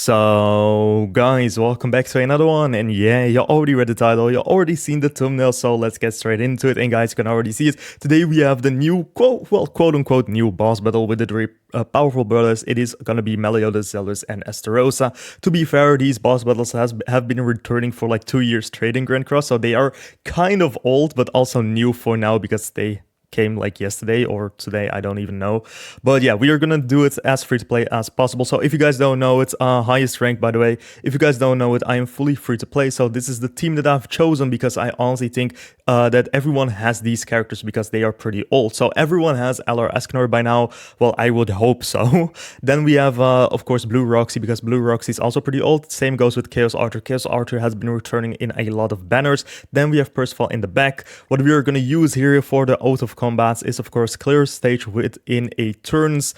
So, guys, welcome back to another one, and yeah, you already read the title, you already seen the thumbnail, so let's get straight into it. And guys, you can already see it. Today we have the new, quote-unquote new boss battle with the three Powerfull brothers. It is gonna be Meliodas, Zealous, and Estarossa. To be fair, these boss battles have been returning for like 2 years straight in Grand Cross, so they are kind of old, but also new for now because they came like yesterday or today, I don't even know. But yeah, we are gonna do it as free to play as possible. So if you guys don't know, it's highest rank, by the way. If you guys don't know it, I am fully free to play. So this is the team that I've chosen because I honestly think that everyone has these characters because they are pretty old. So everyone has LR Escanor by now. Well, I would hope so. Then we have of course Blue Roxy, because Blue Roxy is also pretty old. Same goes with Chaos Archer. Chaos Archer has been returning in a lot of banners. Then we have Percival in the back. What we are gonna use here for the Oath of Combats is of course clear stage within a turns,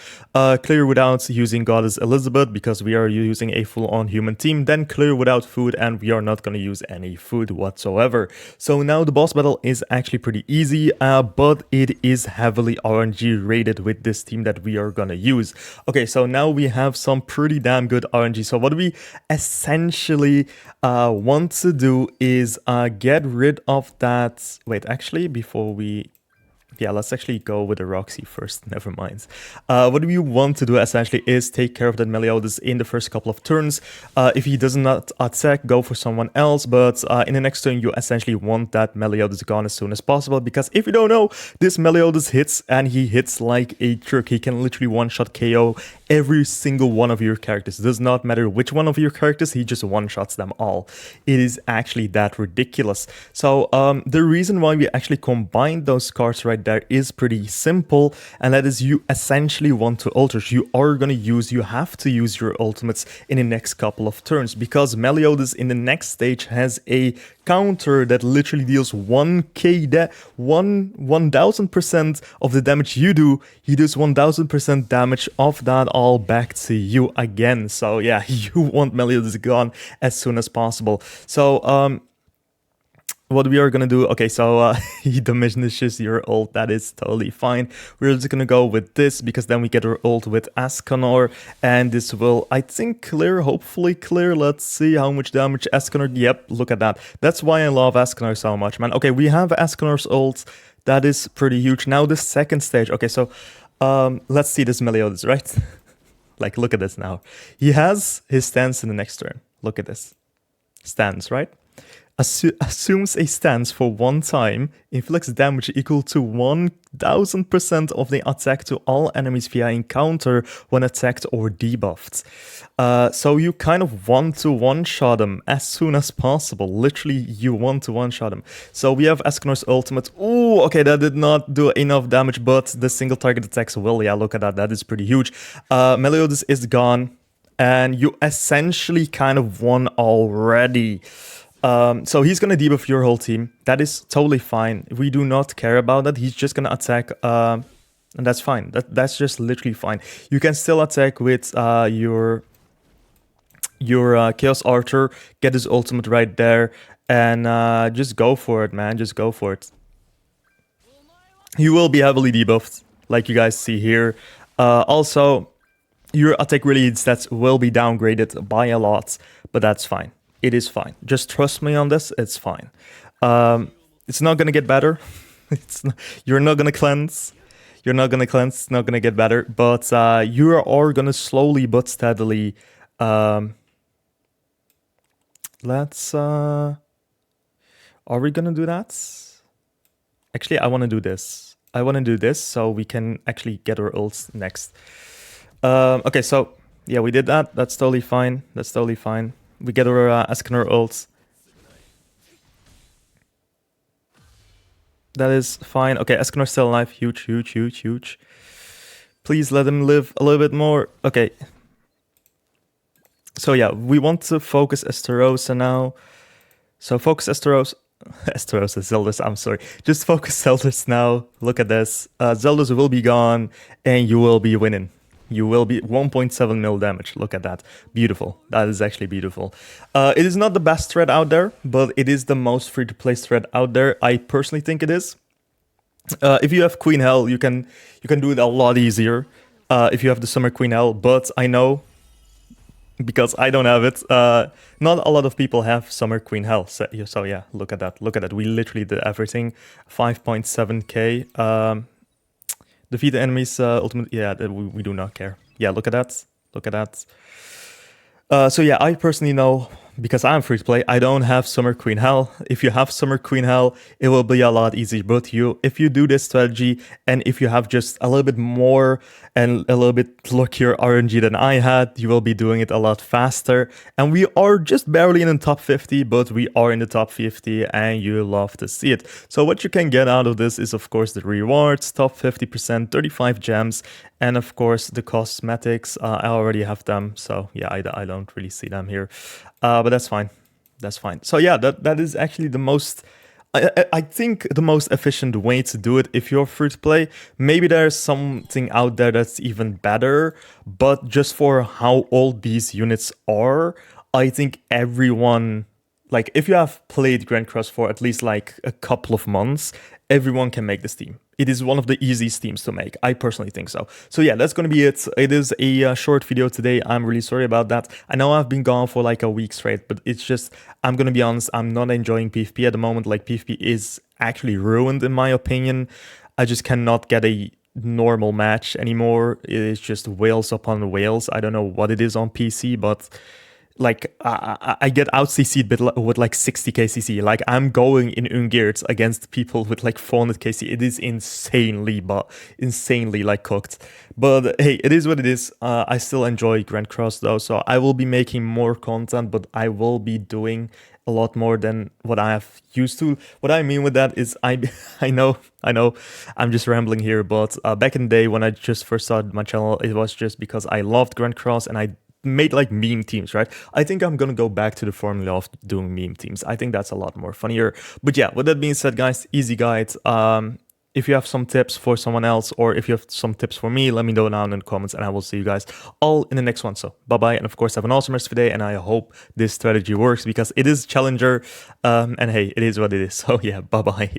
clear without using Goddess Elizabeth because we are using a full-on human team, then clear without food, and we are not going to use any food whatsoever. So now the boss battle is actually pretty easy, but it is heavily RNG rated with this team that we are going to use. Okay, so now we have some pretty damn good RNG. So what we essentially want to do is get rid of that. Wait, actually, before we... Yeah, let's actually go with the Roxy first, never mind. What we want to do essentially is take care of that Meliodas in the first couple of turns. If he does not attack, go for someone else, but in the next turn you essentially want that Meliodas gone as soon as possible, because if you don't know, this Meliodas hits, and he hits like a truck. He can literally one-shot KO every single one of your characters. It does not matter which one of your characters, he just one-shots them all. It is actually that ridiculous. So the reason why we actually combined those cards right there is pretty simple, and that is you essentially want to ultras. You have to use your ultimates in the next couple of turns, because Meliodas in the next stage has a counter that literally deals 1k, 1000% of the damage you do. He does 1000% damage of that all back to you again. So yeah, you want Meliodas gone as soon as possible. So what we are gonna do, okay, so he diminishes your ult, that is totally fine. We're just gonna go with this, because then we get our ult with Escanor, and this will, I think, clear, hopefully clear. Let's see how much damage Escanor, yep, look at that. That's why I love Escanor so much, man. Okay, we have Escanor's ult, that is pretty huge. Now the second stage, okay, so let's see this Meliodas, right? Like, look at this now. He has his stance in the next turn. Look at this. Stance, right? Assumes a stance for one time, inflicts damage equal to 1000% of the attack to all enemies via encounter when attacked or debuffed. So you kind of want to one-shot him as soon as possible. Literally, you want to one-shot him. So we have Escanor's ultimate. Ooh, okay, that did not do enough damage, but the single target attacks will. Yeah, look at that. That is pretty huge. Meliodas is gone, and you essentially kind of won already. So he's gonna debuff your whole team. That is totally fine. We do not care about that. He's just gonna attack, and that's fine. That's just literally fine. You can still attack with your Chaos Archer, get his ultimate right there, and just go for it, man. Just go for it. He will be heavily debuffed, like you guys see here. Also, your attack related stats will be downgraded by a lot, but that's fine. It is fine. Just trust me on this. It's fine. It's not gonna get better. You're not gonna cleanse. You're not gonna cleanse. It's not gonna get better. But you are gonna slowly but steadily. Let's. Are we gonna do that? Actually, I want to do this. I want to do this so we can actually get our ults next. Okay, so yeah, we did that. That's totally fine. That's totally fine. We get our Escanor ults. That is fine. Okay, Escanor's still alive. Huge, huge, huge, huge. Please let him live a little bit more. Okay. So yeah, we want to focus Estarossa now. So focus Estarossa. Estarossa, Zealous, I'm sorry. Just focus Zealous now. Look at this. Zealous will be gone, and you will be winning. You will be 1.7 mil damage. Look at that. Beautiful. That is actually beautiful. It is not the best thread out there, but it is the most free-to-play thread out there. I personally think it is. If you have Queen Hell, you can do it a lot easier if you have the Summer Queen Hell. But I know because I don't have it. Not a lot of people have Summer Queen Hell. So yeah, look at that. Look at that. We literally did everything. 5.7k. Defeat the enemy's ultimate. Yeah, we do not care. Yeah, look at that. Look at that. So yeah, I personally know, because I'm free to play, I don't have Summer Queen Hell. If you have Summer Queen Hell, it will be a lot easier. But if you do this strategy, and if you have just a little bit more and a little bit luckier RNG than I had, you will be doing it a lot faster. And we are just barely in the top 50, but we are in the top 50, and you love to see it. So what you can get out of this is, of course, the rewards, top 50%, 35 gems, and of course the cosmetics. I already have them, so yeah, I don't really see them here, but that's fine. That's fine. So yeah, that is actually the most, I think, the most efficient way to do it if you're free to play. Maybe there's something out there that's even better, but just for how old these units are, I think everyone, like, if you have played Grand Cross for at least like a couple of months, everyone can make this team. It is one of the easiest teams to make. I personally think so. So yeah, that's going to be it. It is a short video today. I'm really sorry about that. I know I've been gone for like a week straight, but it's just, I'm going to be honest, I'm not enjoying PvP at the moment. Like, PvP is actually ruined in my opinion. I just cannot get a normal match anymore. It is just whales upon whales. I don't know what it is on PC, but like, I get out CC'd with like 60k CC. Like, I'm going in ungeared against people with like 400k CC. It is insanely like cooked. But hey, it is what it is. I still enjoy Grand Cross though, so I will be making more content, but I will be doing a lot more than what I have used to. What I mean with that is, I know I'm just rambling here, but back in the day when I just first started my channel, it was just because I loved Grand Cross and I made like meme teams, right? I think I'm gonna go back to the formula of doing meme teams. I think that's a lot more funnier. But yeah, with that being said, guys, easy guide. If you have some tips for someone else, or if you have some tips for me, let me know down in the comments, and I will see you guys all in the next one. So bye bye, and of course have an awesome rest of the day, and I hope this strategy works, because it is challenger, and hey, it is what it is. So yeah, bye bye.